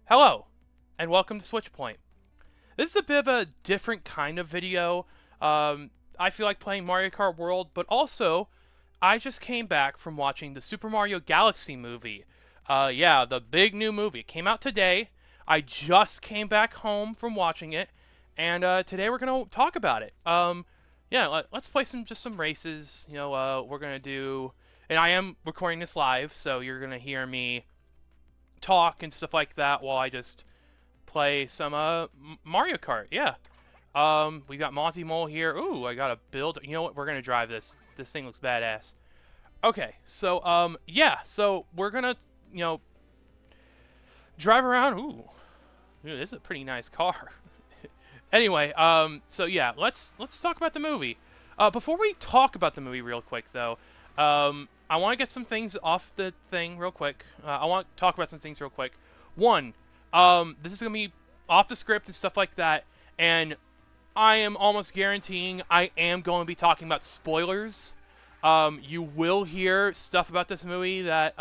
Hello, and welcome to Switchpoint. This is a bit of a different kind of video. I feel like playing Mario Kart World, but also, I just came back from watching the Super Mario Galaxy movie. Yeah, the big new movie. It came out today. I just came back home from watching it, and today we're gonna talk about it. Yeah, let's play some races. We're gonna do, and I am recording this live, so you're gonna hear me talk and stuff like that while I just play some Mario Kart. Yeah. We got Monty Mole here. Ooh, I got a build. You know what? We're gonna drive this. This thing looks badass. Okay, so yeah. So we're gonna drive around. Ooh, this is a pretty nice car. Anyway, so yeah, let's talk about the movie. Before we talk about the movie real quick though, I want to get some things off the thing real quick. I want to talk about some things real quick. One, this is gonna be off the script and stuff like that, and I am almost guaranteeing I am going to be talking about spoilers. You will hear stuff about this movie that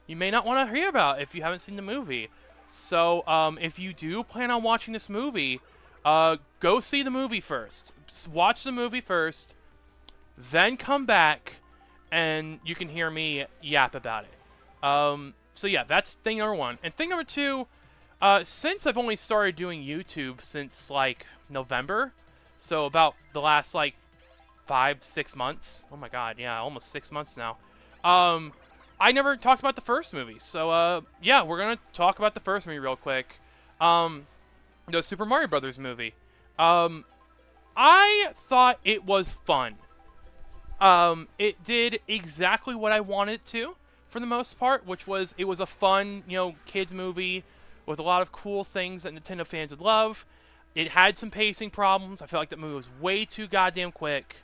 you may not want to hear about if you haven't seen the movie. So if you do plan on watching this movie, go see the movie first. Watch the movie first, then come back, and you can hear me yap about it. So yeah, that's thing number one. And thing number two, since I've only started doing YouTube since like November, so about the last like 5-6 months. Oh my god, yeah, almost 6 months now. I never talked about the first movie. So yeah, we're gonna talk about the first movie real quick. The Super Mario Brothers movie. I thought it was fun. It did exactly what I wanted it to, for the most part, which was, it was a fun, kids movie with a lot of cool things that Nintendo fans would love. It had some pacing problems. I felt like that movie was way too goddamn quick,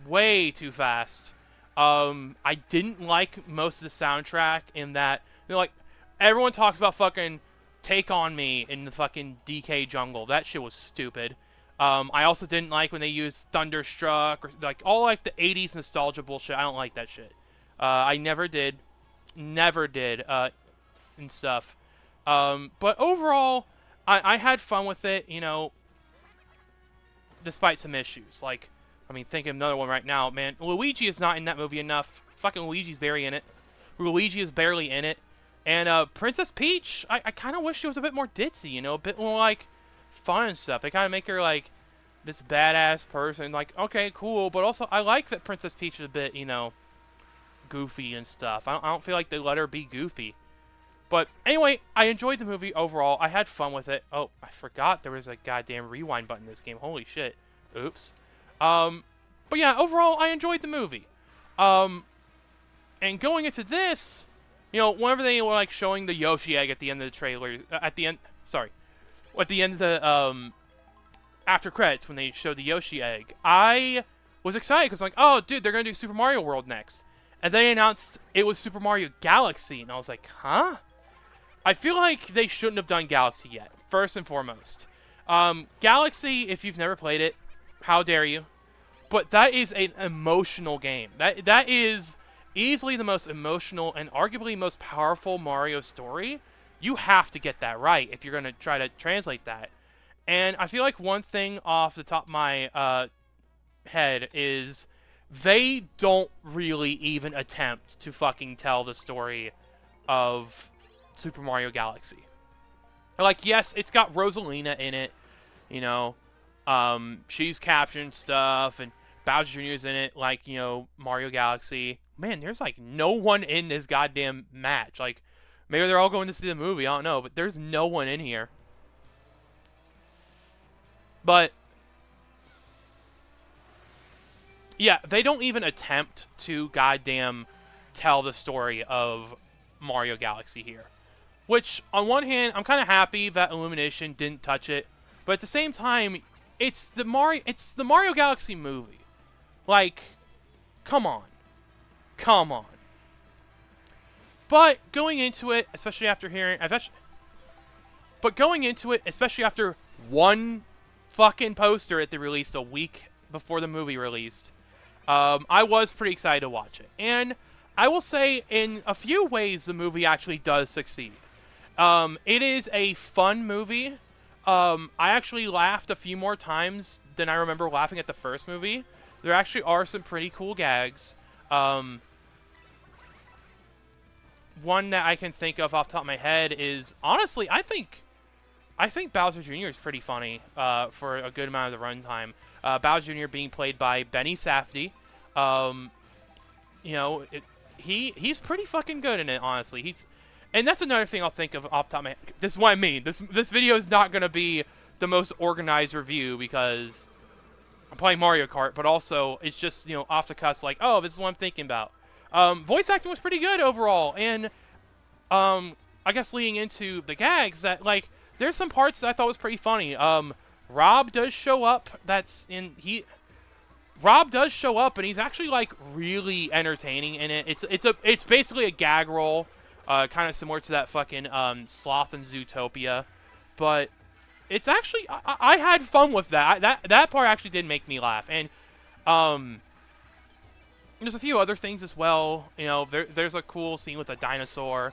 way too fast. I didn't like most of the soundtrack in that, like, everyone talks about fucking Take On Me in the fucking DK jungle. That shit was stupid. I also didn't like when they used Thunderstruck, or like all like the 80s nostalgia bullshit. I don't like that shit. I never did. Never did, and stuff. But overall, I had fun with it, despite some issues. Like, I mean, think of another one right now, man. Luigi is not in that movie enough. Fucking Luigi's barely in it. Luigi is barely in it. And, Princess Peach, I kind of wish she was a bit more ditzy, a bit more, like, fun and stuff. They kind of make her, like, this badass person. Like, okay, cool. But also, I like that Princess Peach is a bit, goofy and stuff. I don't feel like they let her be goofy. But anyway, I enjoyed the movie overall. I had fun with it. Oh, I forgot there was a goddamn rewind button in this game. Holy shit. Oops. But yeah, overall, I enjoyed the movie. And going into this, whenever they were like showing the Yoshi egg at the end of the trailer, at the end of the after credits when they showed the Yoshi egg, I was excited because like, oh dude, they're gonna do Super Mario World next, and they announced it was Super Mario Galaxy, and I was like, huh? I feel like they shouldn't have done Galaxy yet. First and foremost, Galaxy, if you've never played it, how dare you? But that is an emotional game. That is easily the most emotional and arguably most powerful Mario story. You have to get that right if you're going to try to translate that. And I feel like one thing off the top of my head is they don't really even attempt to fucking tell the story of Super Mario Galaxy. Like, yes, it's got Rosalina in it, she's capturing stuff, and Bowser Jr. is in it, like, Mario Galaxy. Man, there's, like, no one in this goddamn match. Like, maybe they're all going to see the movie, I don't know, but there's no one in here. But, yeah, they don't even attempt to goddamn tell the story of Mario Galaxy here. Which, on one hand, I'm kind of happy that Illumination didn't touch it, but at the same time, it's the Mario Galaxy movie. Like, come on. Come on. But going into it, especially after one fucking poster that they released a week before the movie released, I was pretty excited to watch it. And I will say, in a few ways, the movie actually does succeed. It is a fun movie. I actually laughed a few more times than I remember laughing at the first movie. There actually are some pretty cool gags. One that I can think of off the top of my head is, honestly, I think Bowser Jr. is pretty funny for a good amount of the runtime. Bowser Jr. being played by Benny Safdie. You know, he's pretty fucking good in it, honestly. And that's another thing I'll think of off the top of my head. This is what I mean. This video is not going to be the most organized review because I'm playing Mario Kart, but also it's just, you know, off the cuff, like, oh, this is what I'm thinking about. Voice acting was pretty good overall, and I guess leading into the gags, that, like, there's some parts that I thought was pretty funny. Rob does show up. Rob does show up, and he's actually, like, really entertaining in it. It's basically a gag roll, kind of similar to that fucking Sloth and Zootopia, but it's actually I had fun with that. That part actually did make me laugh, and there's a few other things as well. You know, there's a cool scene with a dinosaur.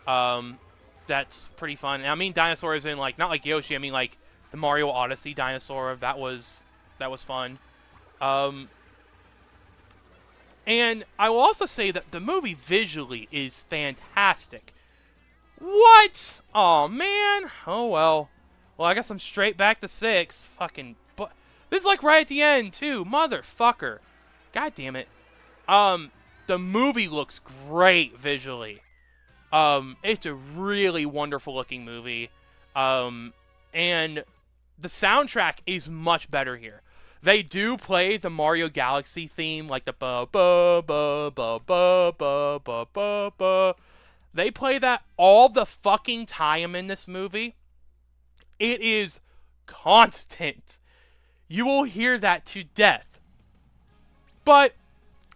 That's pretty fun. And I mean dinosaurs in, like, not like Yoshi. I mean, like, the Mario Odyssey dinosaur. That was fun. And I will also say that the movie visually is fantastic. What? Oh man. Oh well. Well, I guess I'm straight back to 6. Fucking. But this is like right at the end too, motherfucker. God damn it. The movie looks great visually. It's a really wonderful looking movie. And the soundtrack is much better here. They do play the Mario Galaxy theme, like the ba ba ba ba ba ba ba ba ba. They play that all the fucking time in this movie. It is constant. You will hear that to death. But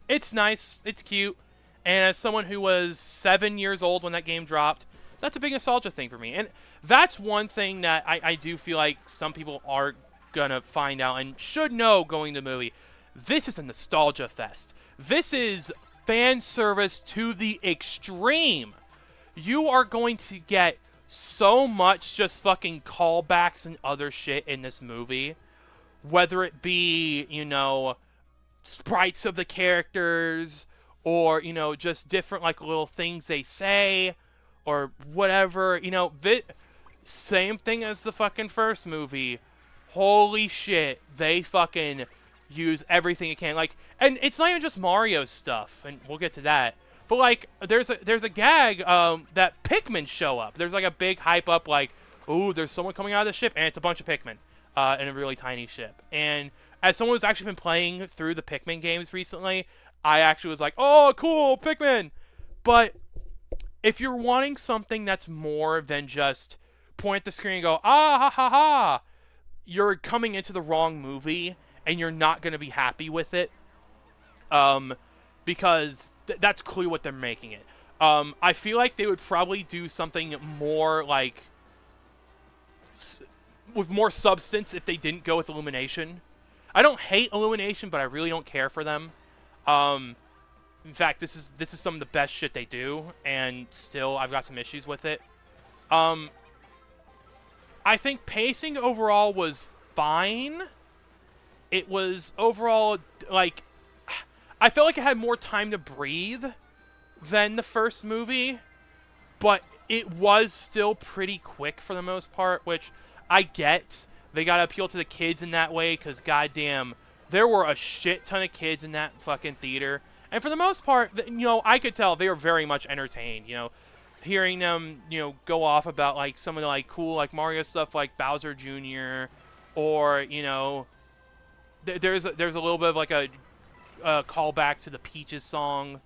it's nice, it's cute, and as someone who was 7 years old when that game dropped, that's a big nostalgia thing for me. And that's one thing that I do feel like some people are gonna find out and should know going to the movie. This is a nostalgia fest. This is fan service to the extreme. You are going to get so much just fucking callbacks and other shit in this movie. Whether it be, you know, sprites of the characters, or, you know, just different, like, little things they say, or whatever, you know, same thing as the fucking first movie. Holy shit, they fucking use everything it can, like, and it's not even just Mario stuff, and we'll get to that, but, like, there's a gag, that Pikmin show up. There's, like, a big hype up, like, ooh, there's someone coming out of the ship, and it's a bunch of Pikmin, in a really tiny ship, and as someone who's actually been playing through the Pikmin games recently, I actually was like, oh, cool, Pikmin! But if you're wanting something that's more than just point at the screen and go, ah, ha, ha, ha, you're coming into the wrong movie, and you're not going to be happy with it, because that's clearly what they're making it. I feel like they would probably do something more, like, with more substance if they didn't go with Illumination. I don't hate Illumination, but I really don't care for them. In fact, this is some of the best shit they do, and still I've got some issues with it. I think pacing overall was fine. It was overall, like, I felt like it had more time to breathe than the first movie, but it was still pretty quick for the most part, which I get. They gotta appeal to the kids in that way, because goddamn, there were a shit ton of kids in that fucking theater. And for the most part, you know, I could tell they were very much entertained, you know. Hearing them, you know, go off about, like, some of the, like, cool, like, Mario stuff, like Bowser Jr., or, you know, there's a little bit of, like, a callback to the Peaches song,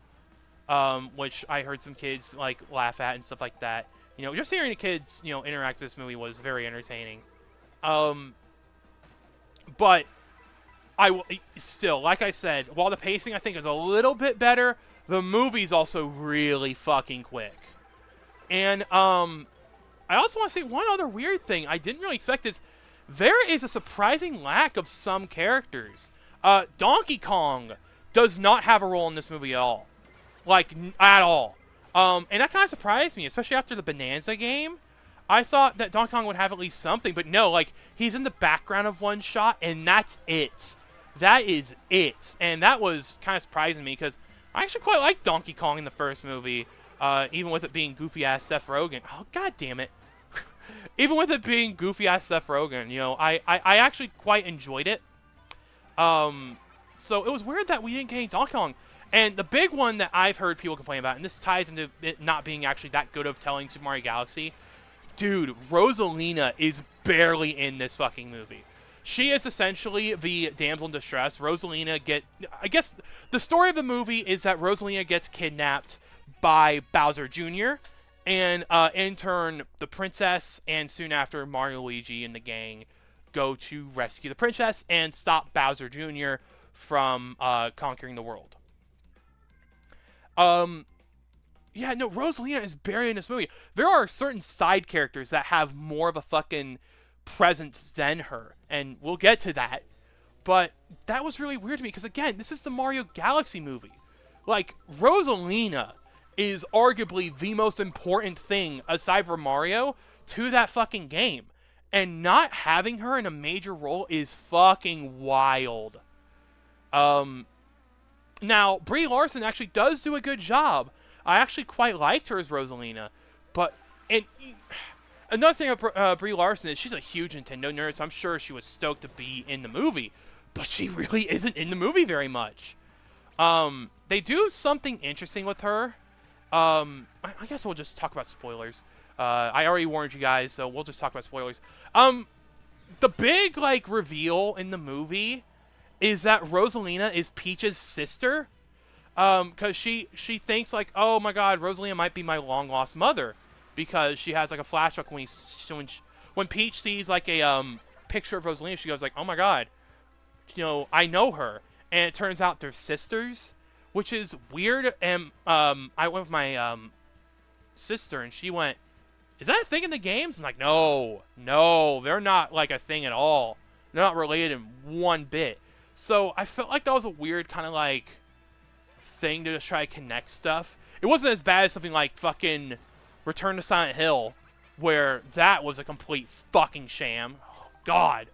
which I heard some kids, like, laugh at and stuff like that. You know, just hearing the kids, you know, interact with this movie was very entertaining. But still, like I said, while the pacing I think is a little bit better, the movie's also really fucking quick. And I also want to say one other weird thing I didn't really expect is there is a surprising lack of some characters. Donkey Kong does not have a role in this movie at all. Like, at all. And that kind of surprised me, especially after the Bonanza game, I thought that Donkey Kong would have at least something, but no, like, he's in the background of one shot, and that's it. That is it. And that was kind of surprising me, because I actually quite liked Donkey Kong in the first movie, even with it being goofy-ass Seth Rogen. Oh, god damn it. Even with it being goofy-ass Seth Rogen, you know, I actually quite enjoyed it. So it was weird that we didn't get any Donkey Kong. And the big one that I've heard people complain about, and this ties into it not being actually that good of telling Super Mario Galaxy, dude, Rosalina is barely in this fucking movie. She is essentially the damsel in distress. I guess the story of the movie is that Rosalina gets kidnapped by Bowser Jr., and in turn, the princess and soon after Mario, Luigi, and the gang go to rescue the princess and stop Bowser Jr. from conquering the world. Yeah, no, Rosalina is buried in this movie. There are certain side characters that have more of a fucking presence than her, and we'll get to that. But that was really weird to me, because again, this is the Mario Galaxy movie. Like, Rosalina is arguably the most important thing, aside from Mario, to that fucking game. And not having her in a major role is fucking wild. Now, Brie Larson actually does do a good job. I actually quite liked her as Rosalina. But, and another thing about Brie Larson is she's a huge Nintendo nerd, so I'm sure she was stoked to be in the movie. But she really isn't in the movie very much. They do something interesting with her. I guess we'll just talk about spoilers. I already warned you guys, so we'll just talk about spoilers. The big, like, reveal in the movie is that Rosalina is Peach's sister. Because she thinks, like, oh my god, Rosalina might be my long-lost mother. Because she has, like, a flashback when Peach sees, like, a picture of Rosalina, she goes, like, oh my god, you know, I know her. And it turns out they're sisters, which is weird. And I went with my sister, and she went, is that a thing in the games? And like, no, they're not like a thing at all. They're not related in one bit. So I felt like that was a weird kind of like thing to just try to connect stuff. It wasn't as bad as something like fucking Return to Silent Hill, where that was a complete fucking sham. Oh, God.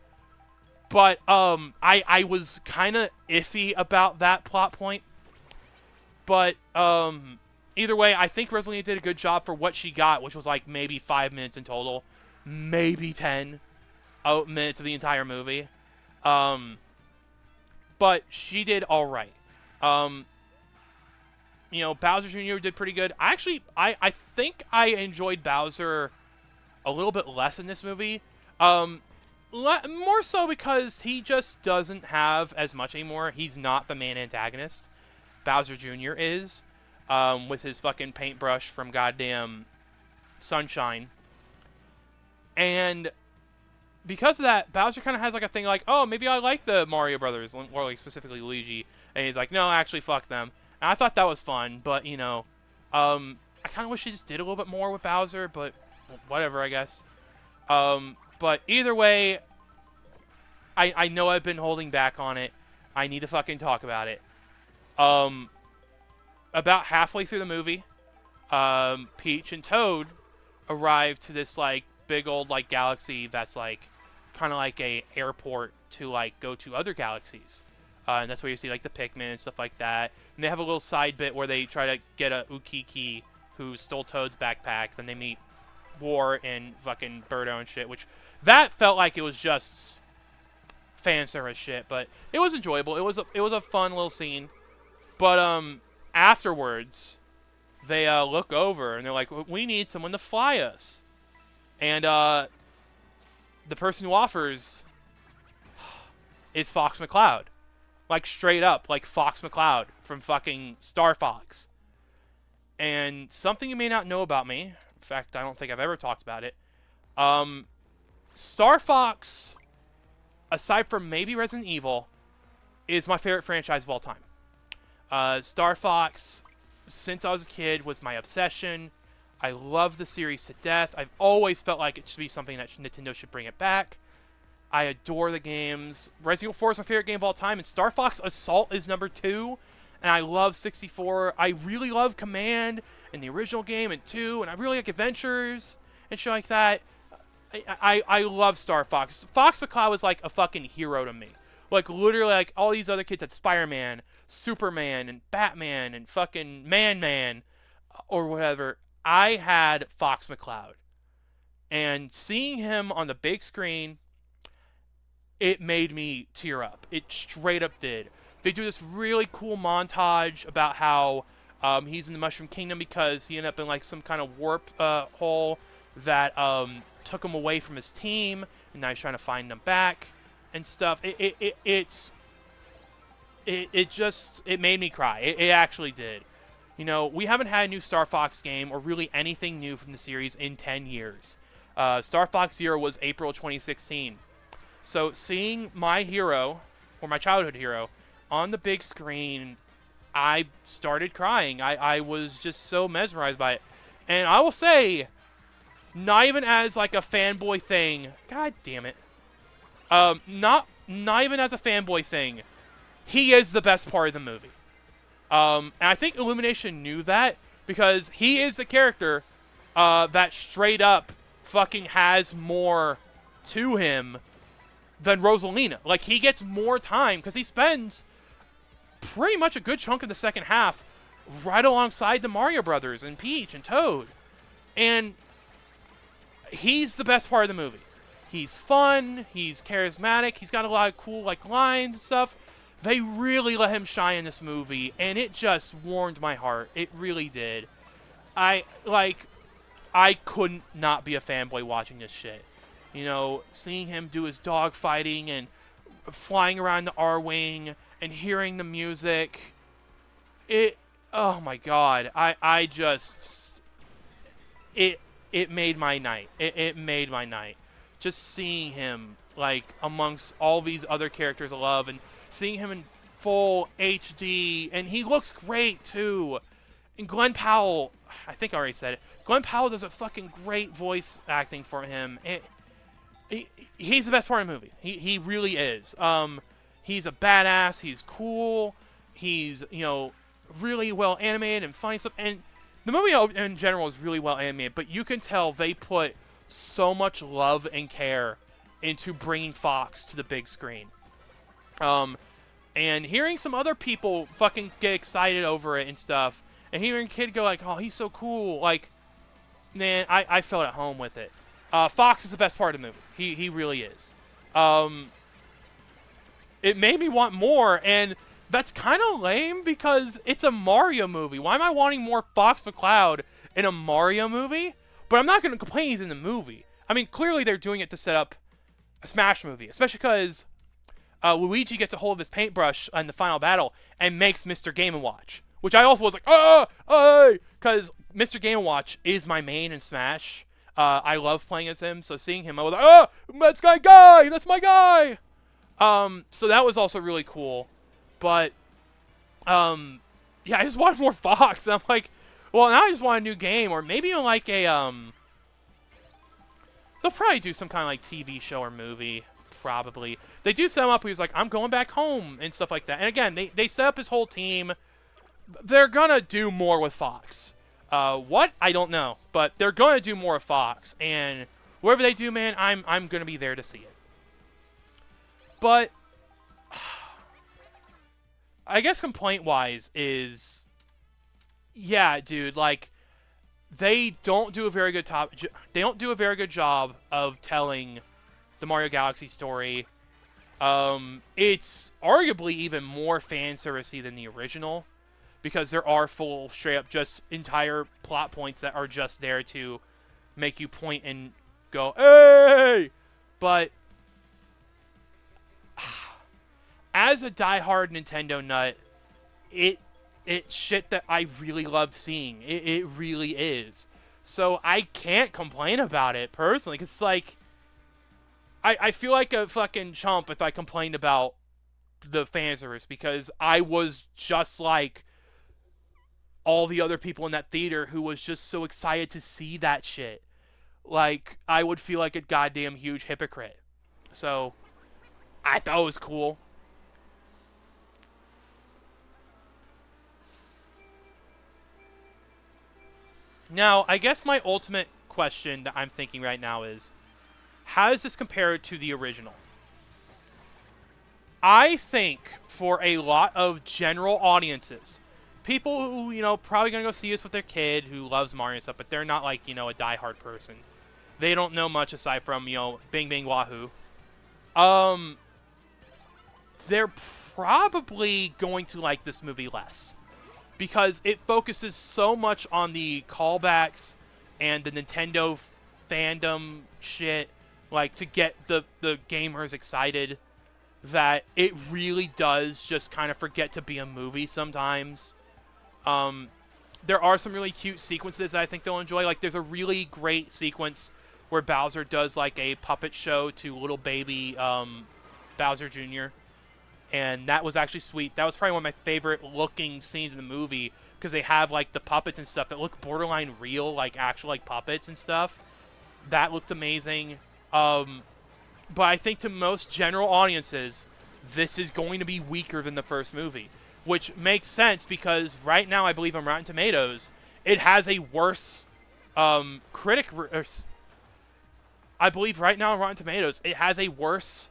But I was kind of iffy about that plot point. But either way, I think Rosalina did a good job for what she got, which was like maybe 5 minutes in total. Maybe 10 minutes of the entire movie. But she did alright. You know, Bowser Jr. did pretty good. I think I enjoyed Bowser a little bit less in this movie. More so because he just doesn't have as much anymore. He's not the main antagonist. Bowser Jr. is. With his fucking paintbrush from goddamn Sunshine. And because of that, Bowser kind of has like a thing like, oh, maybe I like the Mario Brothers, or like specifically Luigi. And he's like, no, actually, fuck them. And I thought that was fun, but, you know, I kind of wish he just did a little bit more with Bowser, but whatever, I guess. But either way, I know I've been holding back on it. I need to fucking talk about it. About halfway through the movie, Peach and Toad arrive to this, like, big old, like, galaxy that's, like, kind of like a airport to, like, go to other galaxies. And that's where you see, like, the Pikmin and stuff like that. And they have a little side bit where they try to get a Ukiki who stole Toad's backpack. Then they meet War and fucking Birdo and shit, which that felt like it was just fan service shit, but it was enjoyable. It was a fun little scene. But afterwards, they look over and they're like, we need someone to fly us. And the person who offers is Fox McCloud. Like, straight up, like Fox McCloud from fucking Star Fox. And something you may not know about me, in fact, I don't think I've ever talked about it, Star Fox, aside from maybe Resident Evil, is my favorite franchise of all time. Star Fox, since I was a kid, was my obsession. I love the series to death. I've always felt like it should be something that Nintendo should bring it back. I adore the games. Resident Evil 4 is my favorite game of all time, and Star Fox Assault is number 2. And I love 64. I really love Command in the original game and 2, and I really like Adventures. and shit like that. I love Star Fox. Fox McCloud was like a fucking hero to me. Like literally, like all these other kids had Spider-Man, Superman, and Batman, and fucking Man, or whatever. I had Fox McCloud, and seeing him on the big screen, it made me tear up. It straight up did. They do this really cool montage about how he's in the Mushroom Kingdom because he ended up in like some kind of warp hole that took him away from his team, and now he's trying to find them back and stuff. It made me cry. It actually did. You know, we haven't had a new Star Fox game or really anything new from the series in 10 years. Star Fox Zero was April 2016. So seeing my hero, or my childhood hero, on the big screen, I started crying. I was just so mesmerized by it. And I will say, not even as like a fanboy thing, god damn it. Not even as a fanboy thing, he is the best part of the movie. And I think Illumination knew that because he is the character that straight up fucking has more to him than Rosalina. Like, he gets more time because he spends pretty much a good chunk of the second half right alongside the Mario Brothers and Peach and Toad. And he's the best part of the movie. He's fun, he's charismatic, he's got a lot of cool like lines and stuff. They really let him shine in this movie, and it just warmed my heart. It really did. I couldn't not be a fanboy watching this shit. You know, seeing him do his dog fighting and flying around the R-Wing and hearing the music. Oh my god. It made my night. It made my night. Just seeing him, like, amongst all these other characters I love, and seeing him in full HD, and he looks great, too. And Glenn Powell, I think I already said it, Glenn Powell does a fucking great voice acting for him. He's the best part of the movie. He really is. He's a badass, he's cool, he's, you know, really well animated and funny stuff, and the movie in general is really well animated, but you can tell they put so much love and care into bringing Fox to the big screen. And hearing some other people fucking get excited over it and stuff, and hearing a kid go like, oh, he's so cool, like, man, I felt at home with it. Fox is the best part of the movie. He really is. It made me want more, and that's kind of lame because it's a Mario movie. Why am I wanting more Fox McCloud in a Mario movie? But I'm not going to complain he's in the movie. I mean, clearly they're doing it to set up a Smash movie, especially because Luigi gets a hold of his paintbrush in the final battle and makes Mr. Game & Watch, which I also was like, because Mr. Game & Watch is my main in Smash. I love playing as him, so seeing him, I was like, that's my guy! That's my guy! So that was also really cool. But, yeah, I just wanted more Fox, and I'm like, well, now I just want a new game, or maybe even like a, they'll probably do some kind of like TV show or movie, probably. They do set him up, he was like, I'm going back home, and stuff like that. And again, they set up his whole team. They're gonna do more with Fox. What? I don't know. But they're gonna do more with Fox, and whatever they do, man, I'm gonna be there to see it. But I guess complaint-wise is, yeah, dude, like, they don't do a very good job of telling the Mario Galaxy story. It's arguably even more fan servicey than the original, because there are full, straight up, just entire plot points that are just there to make you point and go, hey! But as a diehard Nintendo nut, it's shit that I really loved seeing. It really is. So I can't complain about it personally, because it's like, I feel like a fucking chump if I complained about the fan service, because I was just like all the other people in that theater who was just so excited to see that shit. Like, I would feel like a goddamn huge hypocrite. So I thought it was cool. Now, I guess my ultimate question that I'm thinking right now is, how does this compare to the original? I think for a lot of general audiences, people who, probably going to go see this with their kid who loves Mario and stuff, but they're not like, a diehard person. They don't know much aside from, Bing Bang Wahoo. They're probably going to like this movie less. Because it focuses so much on the callbacks and the Nintendo fandom shit, like, to get the gamers excited, that it really does just kind of forget to be a movie sometimes. There are some really cute sequences that I think they'll enjoy. Like, there's a really great sequence where Bowser does, like, a puppet show to little baby Bowser Jr., and that was actually sweet. That was probably one of my favorite looking scenes in the movie, because they have, like, the puppets and stuff that look borderline real, like, actual, like, puppets and stuff. That looked amazing. But I think to most general audiences, this is going to be weaker than the first movie, which makes sense because right now I believe on Rotten Tomatoes, it has a worse I believe right now on Rotten Tomatoes, it has a worse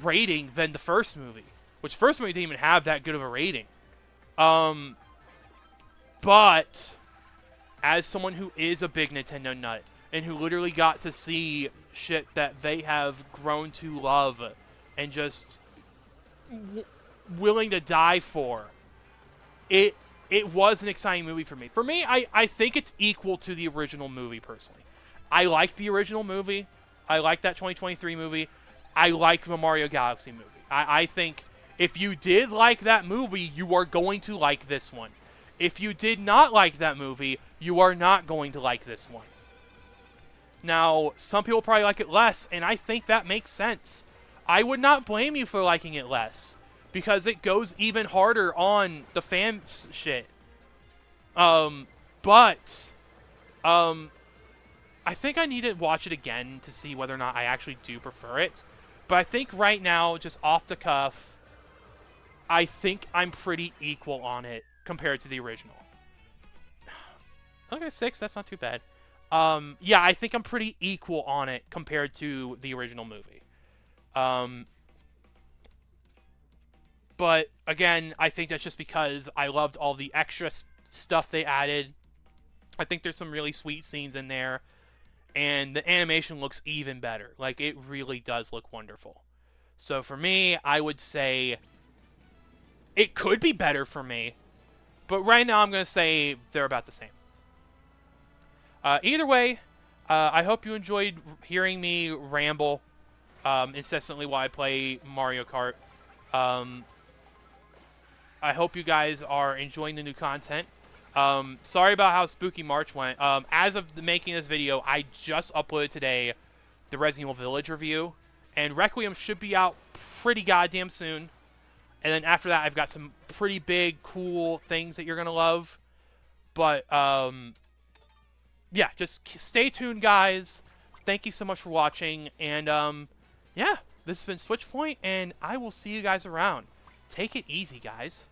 rating than the first movie, which first movie didn't even have that good of a rating. But as someone who is a big Nintendo nut and who literally got to see shit that they have grown to love and just willing to die for, it was an exciting movie for me. For me, I think it's equal to the original movie, personally. I like the original movie. I like that 2023 movie. I like the Mario Galaxy movie. I think if you did like that movie, you are going to like this one. If you did not like that movie, you are not going to like this one. Now, some people probably like it less, and I think that makes sense. I would not blame you for liking it less, because it goes even harder on the fan shit. But I think I need to watch it again to see whether or not I actually do prefer it. But I think right now, just off the cuff, I think I'm pretty equal on it compared to the original. Okay, 6, that's not too bad. Yeah, I think I'm pretty equal on it compared to the original movie. But, again, I think that's just because I loved all the extra stuff they added. I think there's some really sweet scenes in there. And the animation looks even better. Like, it really does look wonderful. So for me, I would say it could be better for me. But right now, I'm going to say they're about the same. Either way, I hope you enjoyed hearing me ramble incessantly while I play Mario Kart. I hope you guys are enjoying the new content. Sorry about how Spooky March went. As of making this video, I just uploaded today the Resident Evil Village review, and Requiem should be out pretty goddamn soon. And then after that, I've got some pretty big, cool things that you're going to love. But, yeah, just stay tuned, guys. Thank you so much for watching. And, yeah, this has been Switchpoint, and I will see you guys around. Take it easy, guys.